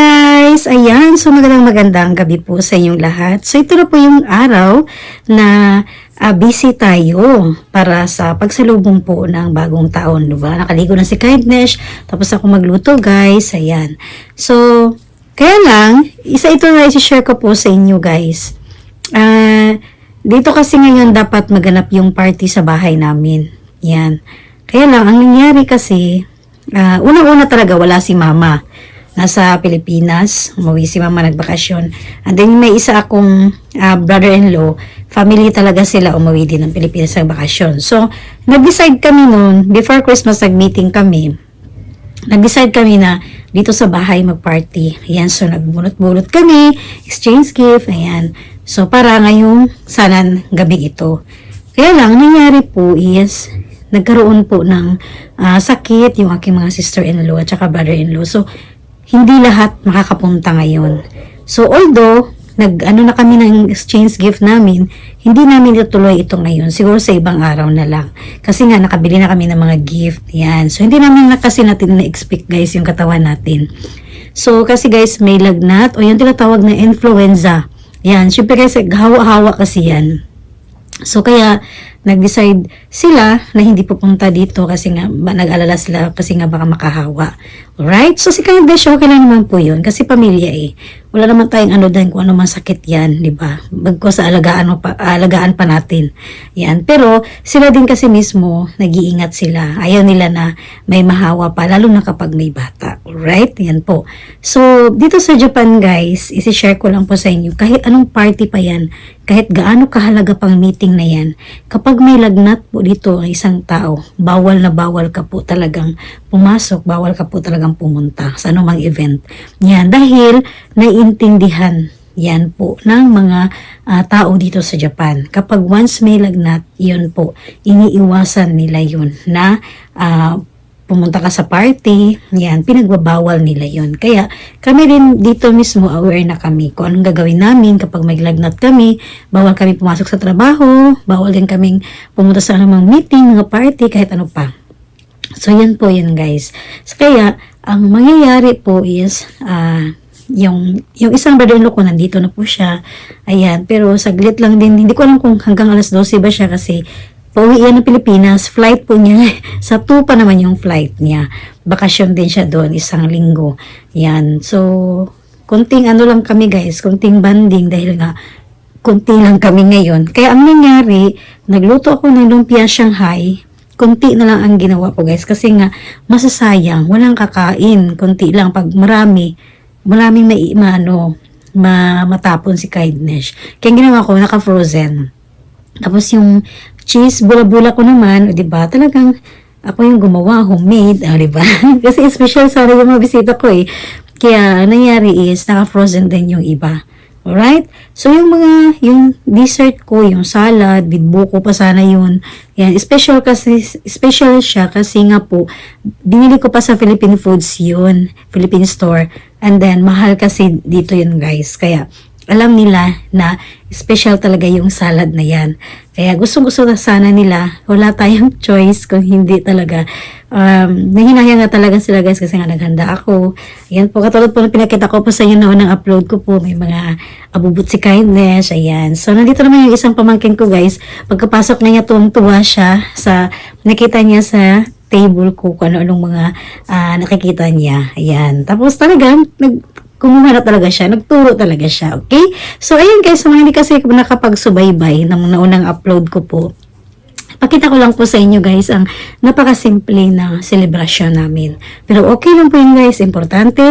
guys! Ayan, so magandang gabi po sa inyong lahat. So ito na po yung araw na busy tayo para sa pagsalubong po ng bagong taon, diba? Nakaligo na si Kindness, tapos ako magluto guys, ayan. So, kaya lang, isa ito na i-share ko po sa inyo guys. Dito kasi ngayon dapat maganap yung party sa bahay namin. Yan. Kaya lang, ang nangyari kasi, unang-una talaga wala si mama. Nasa Pilipinas, umuwi si mama nagbakasyon. And then may isa akong brother-in-law, family talaga sila, umuwi din ng Pilipinas sa bakasyon. So, nag-decide kami noon, before Christmas nag-meeting kami, nag-decide kami na dito sa bahay mag-party. Ayan, so nagbunot-bunot kami, exchange gift, ayan. So, para ngayong sana gabi ito. Kaya lang, nangyari po is, nagkaroon po ng sakit yung aking mga sister-in-law at saka brother-in-law. So, hindi lahat makakapunta ngayon. So, although, na kami ng exchange gift namin, hindi namin itutuloy ito ngayon. Siguro sa ibang araw na lang. Kasi nga, nakabili na kami ng mga gift. Yan. So, hindi namin kasi natin na-expect guys yung katawan natin. So, kasi guys, may lagnat o yung tinatawag na influenza. Yan. Siyempre guys, hawa-hawa kasi yan. So, kaya, nag-decide sila na hindi pupunta dito kasi nga nag-alala sila kasi nga baka makahawa. Alright? So si Kindness, okay lang naman po yun kasi pamilya eh. Wala naman tayong din kung ano man sakit yan, di ba? Bagko sa alagaan pa natin. Yan. Pero sila din kasi mismo nag-iingat sila. Ayaw nila na may mahawa pa, lalo na kapag may bata. Alright? Yan po. So dito sa Japan guys, isi-share ko lang po sa inyo kahit anong party pa yan, kahit gaano kahalaga pang meeting na yan, kapag may lagnat po dito ang isang tao, bawal na bawal ka po talagang pumasok, bawal ka po talagang pumunta sa anumang event. Yan, dahil naiintindihan yan po ng mga tao dito sa Japan. Kapag once may lagnat, yun po, iniiwasan nila yun na pumunta ka sa party, yan, pinagbabawal nila yun. Kaya, kami rin dito mismo aware na kami kung anong gagawin namin kapag may lagnat kami, bawal kami pumasok sa trabaho, bawal din kaming pumunta sa anumang meeting, mga party, kahit ano pa. So, yan po yun guys. So, kaya, ang mangyayari po is, yung isang brother-in-law ko, nandito na po siya, ayan, pero saglit lang din, hindi ko alam kung hanggang alas 12 ba siya kasi, pauwi yan ng Pilipinas, flight po niya, sa 2 pa naman yung flight niya. Bakasyon din siya doon, isang linggo. Yan, so, kunting lang kami guys, kunting banding dahil nga, kunti lang kami ngayon. Kaya ang nangyari, nagluto ako ng lumpia Shanghai, kunti na lang ang ginawa ko guys, kasi nga, masasayang, walang kakain, kunti lang, pag maraming matapon si Kindness. Kaya ginawa ko, naka-frozen. Tapos yung cheese, bula-bula ko naman, di ba? Talagang ako yung gumawa, homemade, di ba? Kasi special sana yung mga bisita ko eh. Kaya nangyari is, naka-frozen din yung iba. Alright? So yung dessert ko, yung salad, with buko pa sana yun. Yan, special siya kasi nga po, binili ko pa sa Philippine Foods yun, Philippine Store. And then, mahal kasi dito yun guys. Kaya, alam nila na special talaga yung salad na yan. Kaya gusto na sana nila, wala tayong choice kung hindi talaga. Nahinahaya nga talaga sila guys kasi nga naghanda ako. Ayan po, katulad po na pinakita ko po sa inyo noon ng upload ko po, may mga abubot si Kindness, ayan. So, nandito naman yung isang pamangkin ko guys. Pagkapasok na niya, tuwang-tuwa siya sa, nakita niya sa table ko kung ano-anong mga nakikita niya. Ayan. Tapos talagang, kumuha na talaga siya, nagturo talaga siya, okay? So, ayun guys, sa mga hindi kasi nakapagsubaybay ng naunang upload ko po, pakita ko lang po sa inyo guys ang napakasimple na celebration namin. Pero okay lang po yun guys, importante,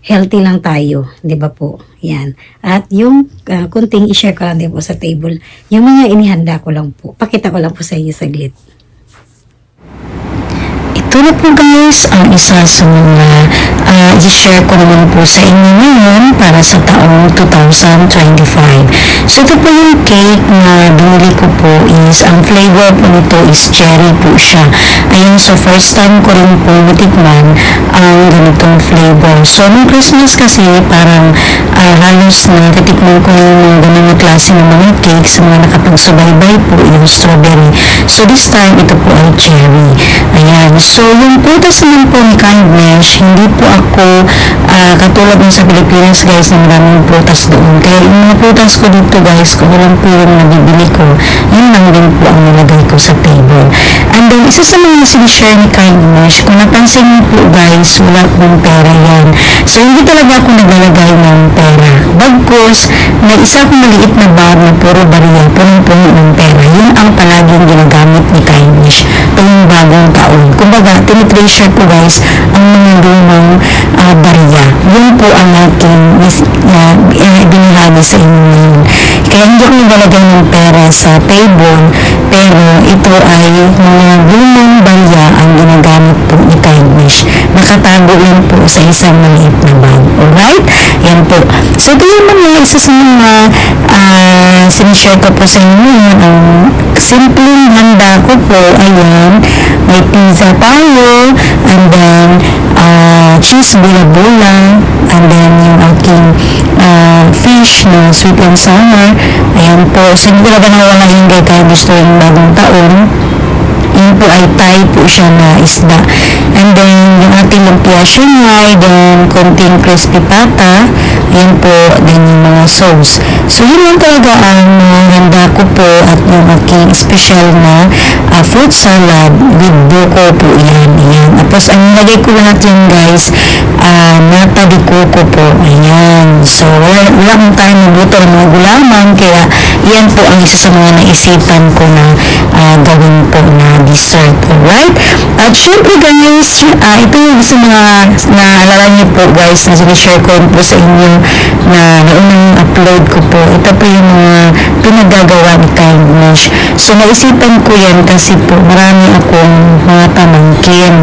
healthy lang tayo, di ba po? Yan. At yung kunting i-share ko lang din po sa table, yung mga inihanda ko lang po, pakita ko lang po sa inyo saglit. Ito na po guys, ang isa sa mga i-share ko naman po sa inyo ngayon para sa taong 2025. So ito po yung cake na binili ko po is, ang flavor po nito is cherry po siya. Ayun, so first time ko rin po natikman ang ganitong flavor. So nung Christmas kasi parang halos nakatikman ko yung mga ganitong klase ng mga cake sa mga nakapagsubaybay po yung strawberry. So this time ito po ay cherry. Ayan, so yung prutas naman po ni Kindness, hindi po ako katulad ng sa Pilipinas guys na maraming prutas doon. Kaya yung mga prutas ko dito guys, kung lang po yung nabibili ko, yun lang din po ang nilagay ko sa table. And then, isa sa mga sinishare ni Kindness, kung napansin niyo po guys, wala pong pera yan. So, hindi talaga ako naglalagay ng pera. Bagkus, may isa akong maliit na bag na puro bariya, punong-puno ng pera. Yun ang palaging ginagamit ni Kindness tuwing bagong taon. Kumbaga, tinitreasure ko guys ang mga lumang bariya. Yun po ang aking binahagi sa inyo ngayon. Kaya hindi ko naglalagay ng pera sa table, pero ito ay mga lumang bariya ang ginagamit po ni Kindness. Nakatago yan po sa isang maliit na bag. Alright? Yan po. So, ito yung mga isa sa mga sinishare ko po sa inyo. Ang simpleng handa ko po, ayan, may pizza tayo, and then cheese bula-bula, and then yung aking fish na sweet and sour. Ayan po. So, hindi talaga nawala yung kaya gusto yung bagong taon. Yun po ay Thai po siya na isda. And then, yung ating lumpia shanghai, then konting crispy pata, yan po, then yung mga sauce. So, yun lang talaga ang handa ko po at yung aking special na fruit salad with buko po yan. Ayan. Tapos, ang nilagay ko lahat yan guys, nata de coco po. Ayan. So, wala kong tayo magluto ng mga gulaman, kaya yan po ang isa sa mga naisipan ko na gawin po na dessert. Alright? At syempre guys, ito yung sa mga naalala niyo po guys na sinishare ko po sa inyo na naunang upload ko po. Ito po yung mga pinagagawa ni Kindness. So naisipan ko yan kasi po marami akong mga pamangkin.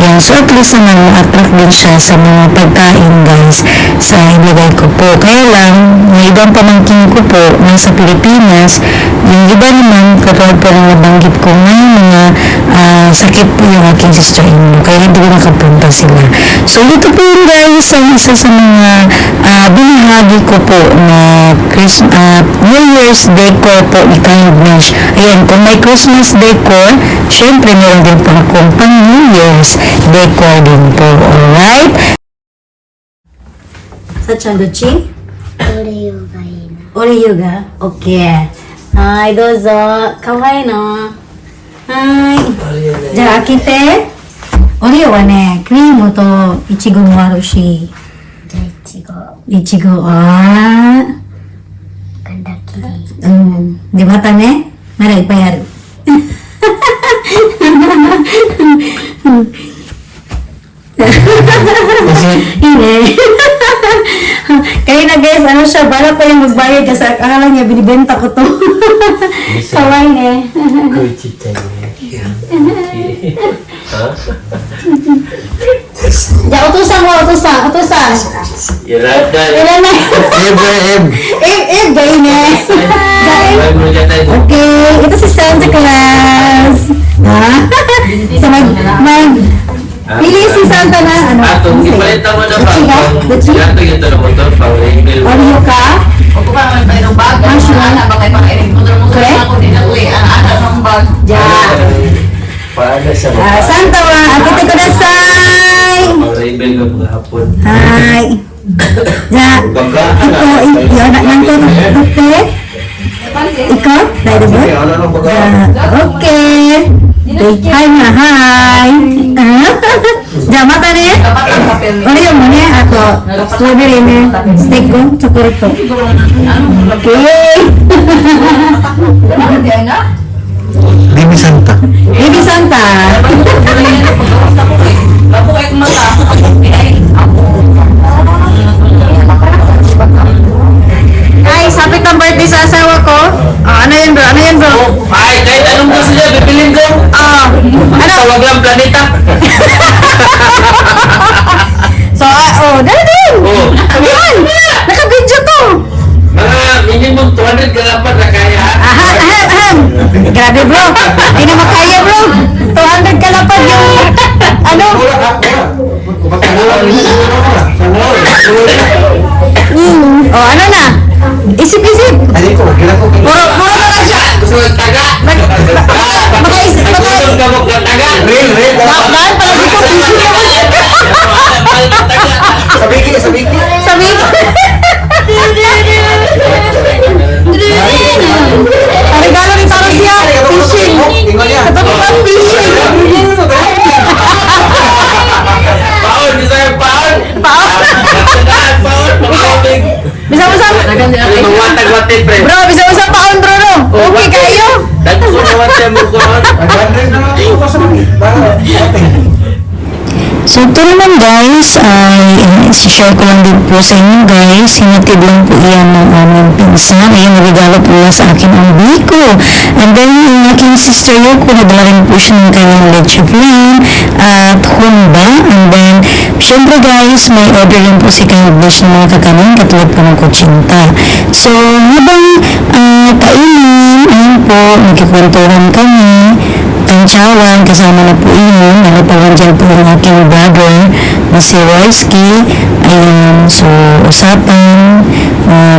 Yan. So at least naman ma-attract din siya sa mga pagkain guys sa ilagay ko po. Kaya lang, may ibang pamangkin ko po nasa Pilipinas. Yung iba naman, katulad po ng nabanggit ko ngayon, mga sakit po yung aking sister-in-law. Kaya hindi ko nakapunta sila. So, ito po yung guys, ang isa sa mga binahagi ko po na New Year's decor po ni Kindness. Ayan, kung may Christmas decor, syempre meron din po akong pang New Year's decor din po. Alright? Sa Chandochi? Oreo ga? Okay. はい、どうぞ。かわいいの。はい。じゃあ開けて。オレオはね、クリームとイチゴもあるし。じゃあいちご。あー。ganda kiri. うん。で、またね、まだいっぱいある。いいね。Kaya na guys, ano siya, bala pa yung magbayad kasi akala niya binibenta ko to. Kawai ne. Ya, utusan mo, utusan. Ilan na. Gay ne. Okay, ito si Santa Claus. Ha? So pili si Santa na, ano? Atong ipalita mo na ba? Ito na motor, pang-ringil. Oreo ka? Ako pa naman pa ng bag. Ana ba kay pang-iring? Motor ako din ako eh. Ana ng bag. Ja. Paano sa Santa wa, akite kudasai. pang-ringil ng hapon. Hai. Ja. Ito, anak nangko ate. Ikaw? Dahil ba? Okay. Hi na, hi. Ja, mata ne. Oreo mo ne, ako. Strawberry ne. Steak ko, chocolate ko. Okay. Baby Santa. Baby Santa. Bago kayo kumata. Guys, happy kang birthday sa asawa ko. Ano yan bro? Ano yan bro? Ay, kahit anong gusto niya, bibilin ko. Ano? Tawag lang planeta. So, dali din. Ayan, naka-video to. Mga minimum 200 kalapat na kaya. Ahem. Grabe bro. Hindi na makaya bro. 200 ka na pa yung, ano? Ano na? Isip-isip. Puro na lang siya. Gusto ng taga. Makaisip. Gusto ng gamok ng taga. Dahil pala Sabiki, sabiki. Sabi ko. Ang regalo ni Taro siya. Fishing. Tingnan niya. Katabi pa fishing. Paon, bisa yung paon. Paon. Bisa-bisa. Mawatag-watid, pre. Bro, bisa-bisa paon bro no. Okay kayo. Dagko na watid mo ko. Nag-100 na lang ako sa mga. So ito naman guys, ay share ko lang din po sa inyo guys. Hinatid lang po yan ng aming pinsan. Ayan, nagregalo po niya sa akin ang biko. And then yung aking sister Yoko, nadala rin po siya ng kanyang leche flan at humba. And then, syempre guys, may order rin po si Kaibush ng mga kakanin katulad po ng kutsinta. So, habang kainan, ayun po, nagkikwentuhan kami. Tansyawan, kasama na po yun. Nakatawan dyan po yung aking brother na si Royski. Ayun, so usapan,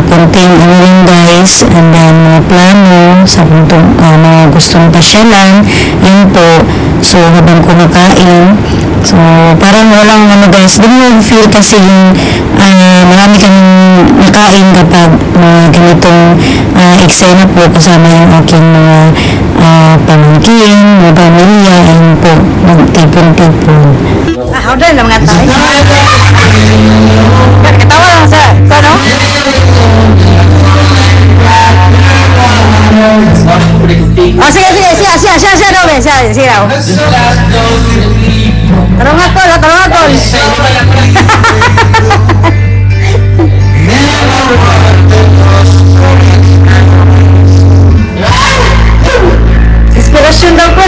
konting ano lang guys, and then mga plano sa mga gustong pasyalan, yun po. So habang kumakain, so parang walang ano guys, di mo feel kasi yung marami kaming nakain kapag ganitong eksena po kasama yung aking mga pamangkin, mga pamilya, ayun po, magtipon-tipon. Order lang mga tayo. Katawa lang sa, ano? Oh, siya daw, siya daw. Tarong ako. Inspirasyon daw ko.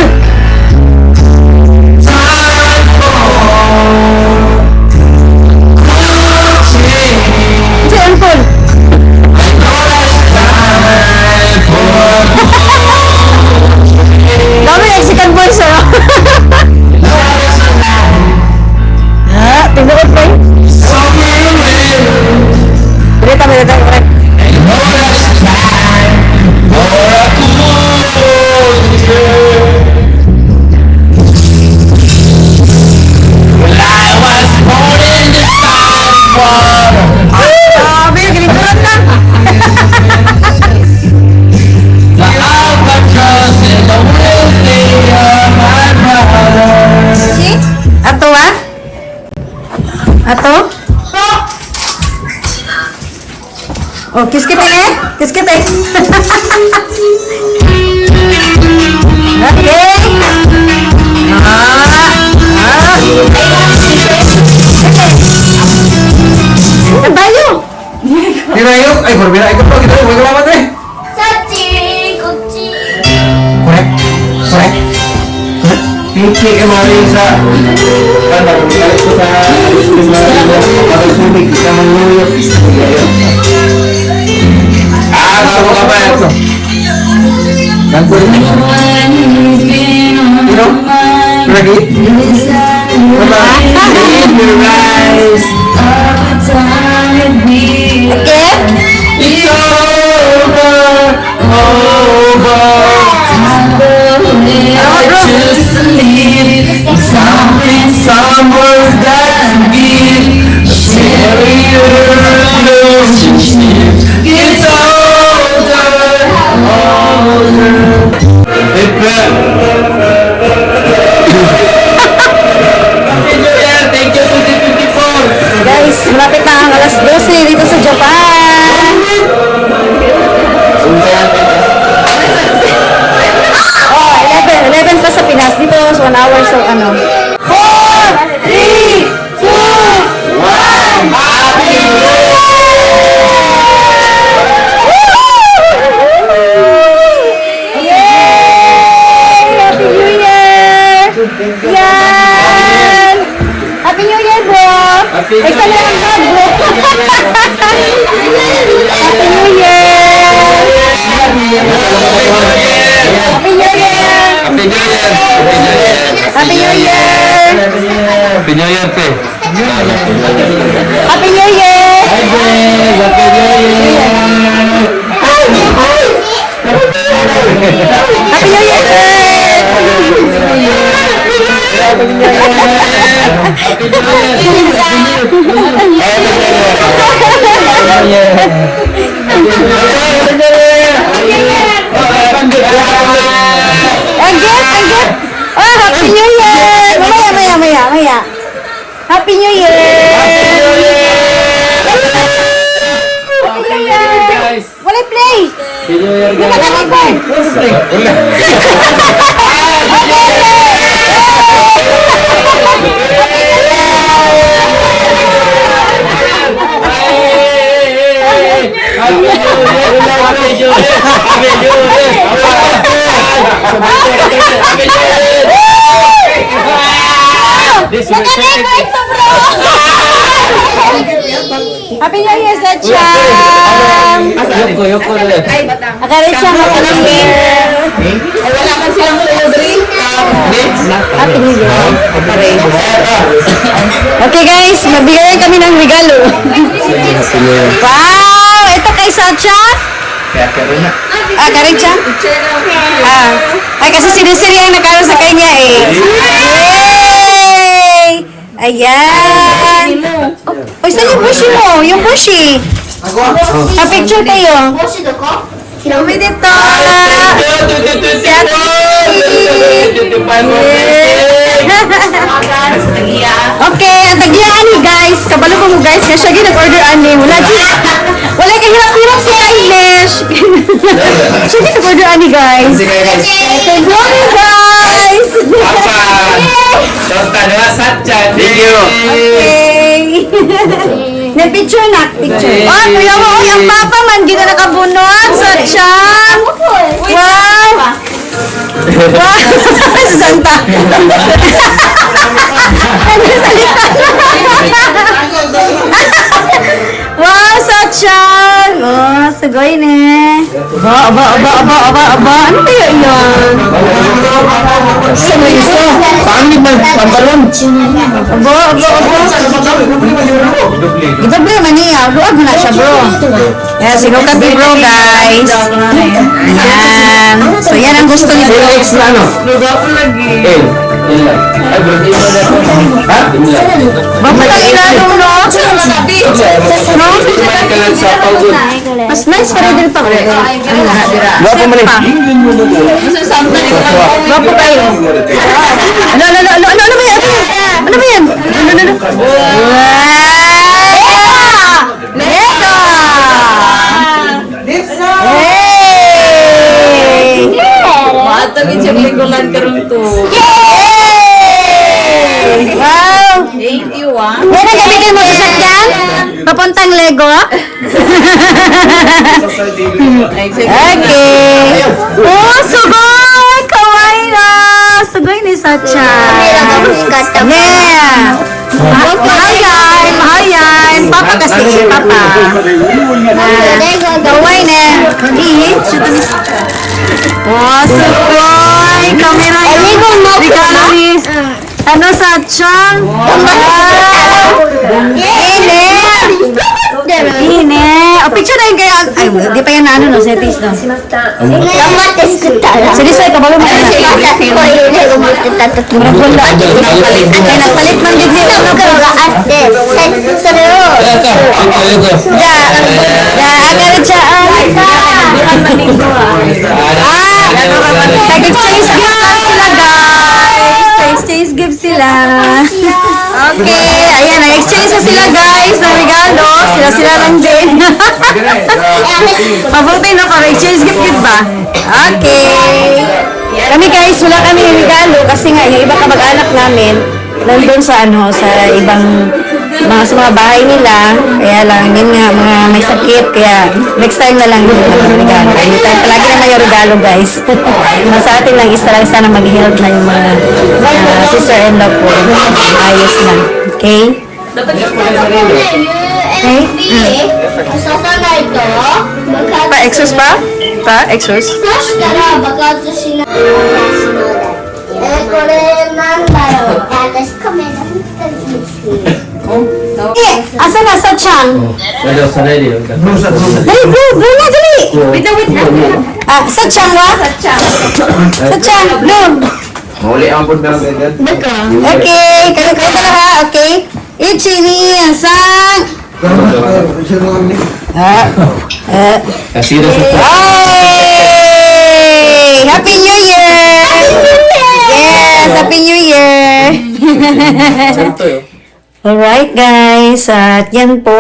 Si Uncle. Dami yung second voice, ano? Tinuot pa yun. Bilita. Sabi, ginigulat na. Ato ah? Ato? Oh, kiskite eh? Kiskite. Okay. Tayo. Tirayo, ay, berbeda. Ikut po, kita. Huwag kalamat eh. Sachi, kuchi. Correct. Pinky kemarin sa balik ko sa pagsunig sa Manuyot. Bago ka ba? Nagpul. Sino? Lagi? Okay. It's over. I choose to live. Someone's got to give. Sharing your relationship. It's older. Thank you, 2024. Guys, malapit na ang alas 12 dito sa Japan. Oh, 11 pa sa Pinas. Dito, so 1 hour, so ano. 4, 3, 2, 1. Happy Yay! Happy New Year! Yan! Happy New Year, bro! Happy New Isa lang Year! ba, bro? Happy New Year! Happy New Year! Happy New Year! Happy New Year! Happy New Year, pe. Happy New Year! Hi, guys. Happy New Year. Happy New Year! Happy New Year. Agit! Oh, Happy New Year! Mamaya. Happy New Year! Guys, Wala play! New Year Wala ka record! Happy New Year, Sachang! Yoko rin. Akaritsa mo ka ng year! Wala man silang drink. Happy New Year! Okay guys, mabigyan kami ng regalo. Wow! Ito kay Sacha? Kaya karoon na. Ah, Karitsa? Ay, kasi sinisiri ang nakaroon sa kanya eh. Yay! Ayan! Uy, saan yung bushi mo? Yung bushi! Pa-picture tayo. 혹시 너거? Kami dito! Okay, ang tagiaan ni guys. Kabalo ko mo guys. Kaya siya nag-order ani. Wala kay hirap-hirap sa English. Siya nag-order ani guys. Good morning guys! Thank you. Okay. Na picture na, picture. Oh, kuya mo, oh, yung papa man, gina nakabunot sa tiyang. Wow! Wow! Si Santa. Nagsalita wow, sa tiyang. Oh, sugoy ne. Aba. Ano kaya yan? Pangit man, pambalon. Aba. Idoble man niya. Luwag na siya, bro. Yan, sinukat ni bro, guys. Ayan. So, yan ang gusto ni bro. X na ano? Yun lang. Ay, birthday mo na po. Ha? Yun lang. Bakit ang ilalong, no? No? Sa pagod. Mas nice pa rin pa, bro. Gwapo mo rin. Gwapo kayo. Ano ba yan? Ano ba yan? Hey! Matagin siya linggulan karon to. Wow! Thank you, ah. Yan ang gamitin mo sa sakyan? Papuntang Lego? Okay. Oh, sugoy! Kawaii na! Sugoy ni Sacha. Yeah. Mahal yan. Papa kasi. Papa. Kawaii na. Oh, sugoy! Kami na yun. Regalo ni ano, Sacha? Wow! Ine! O, picture na yun kayo. Ay, di pa yan na ano, no? Settings, no? Sige, sa'yo, kabalo mo. Ay, nagpalit man din sila. Agarit siya. Nag-exchange gift lang sila, guys. Nag-exchange gift sila. Okay, ayan, nag-exchange na sila, guys, ng regalo. Sila lang din. Mabuti na pa, exchange gift ba? Okay. Kami guys, wala kami regalo kasi nga yung iba kamag-anak namin nandun sa ano, sa ibang sa mga bahay nila. Kaya lang, yun nga, mga may sakit. Kaya next time na lang yung regalo. Hindi tayo palagi naman yung regalo, guys. Mga sa atin lang, isa lang sana mag-help na yung mga sister-in-law po. Ayos na. Okay? Pa-exos pa? Pa-exos? そしたら爆発しない。これなんだよ。私カメラ見たんですよ。 Asa na sa Chang? Pero sa radio. Dali, bro na, dali! Sa Chang wa? Sa Chang, no. Mauli ang pun ng ganyan. Okay, kayo na ha, okay? Ichini, ang sang! Kasira sa Hey! Happy New Year! Yes, Happy New Year! Alright guys, at yan po,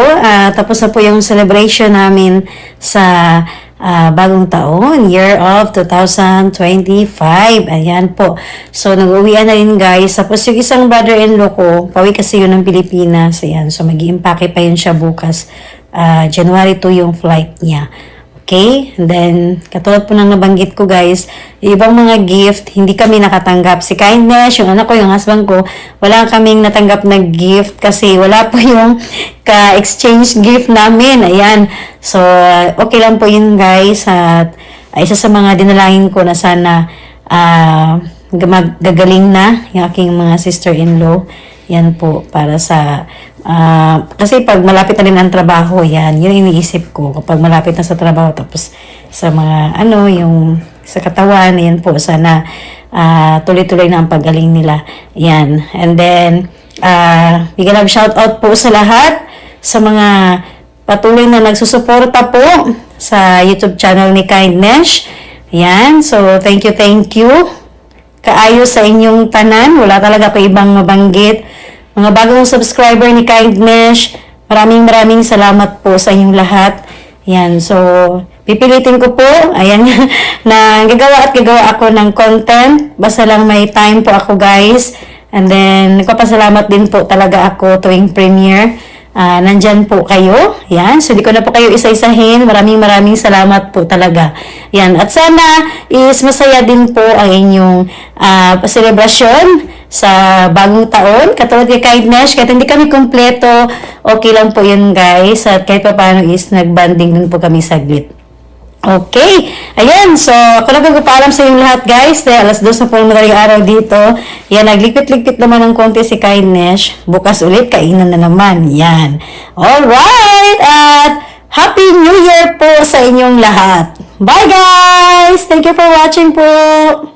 tapos na po yung celebration namin sa bagong taon, year of 2025. Ayan po. So, nag-uwian na rin guys. Tapos yung isang brother-in-law ko, pawi kasi yun ng Pilipinas. Ayan, so mag-i-impake pa yun siya bukas. January 2 yung flight niya. Okay? And then, katulad po ng nabanggit ko guys, yung ibang mga gift, hindi kami nakatanggap. Si Kindness, yung anak ko, yung husband ko, wala kaming natanggap na gift kasi wala po yung ka-exchange gift namin. Ayan. So, okay lang po yun guys. At isa sa mga dinalangin ko na sana gagaling na yung aking mga sister-in-law. Yan po, para sa kasi pag malapit na rin ang trabaho, yan, yun iniisip ko. Kapag malapit na sa trabaho, tapos sa mga, yung sa katawan, yan po, sana tuloy-tuloy na ang paggaling nila. Yan. And then, bigyan ng shout out po sa lahat, sa mga patuloy na nagsusuporta po sa YouTube channel ni Kindness. Yan. So, thank you, thank you. Kaayos sa inyong tanan. Wala talaga pa ibang mabanggit. Mga bagong subscriber ni Kindness, maraming salamat po sa inyong lahat. Yan, so, pipilitin ko po, ayan, na gagawa ako ng content. Basta lang may time po ako guys. And then, nagpapasalamat din po talaga ako tuwing premiere. Nandyan po kayo. Yan. So, di ko na po kayo isa-isahin. Maraming salamat po talaga. Yan. At sana is masaya din po ang inyong celebration sa bagong taon. Katulad kay Kindness, kahit hindi kami kumpleto, okay lang po yun guys. At kahit pa paano is nagbanding din po kami saglit. Okay. Ayan. So, ako na pagpapaalam sa inyong lahat guys. Dahil alas 2 na po ng madaling araw dito. Yan. Naglikit-likit naman ng konti si Kindness. Bukas ulit, kainan na naman. Yan. Alright. At Happy New Year po sa inyong lahat. Bye guys! Thank you for watching po.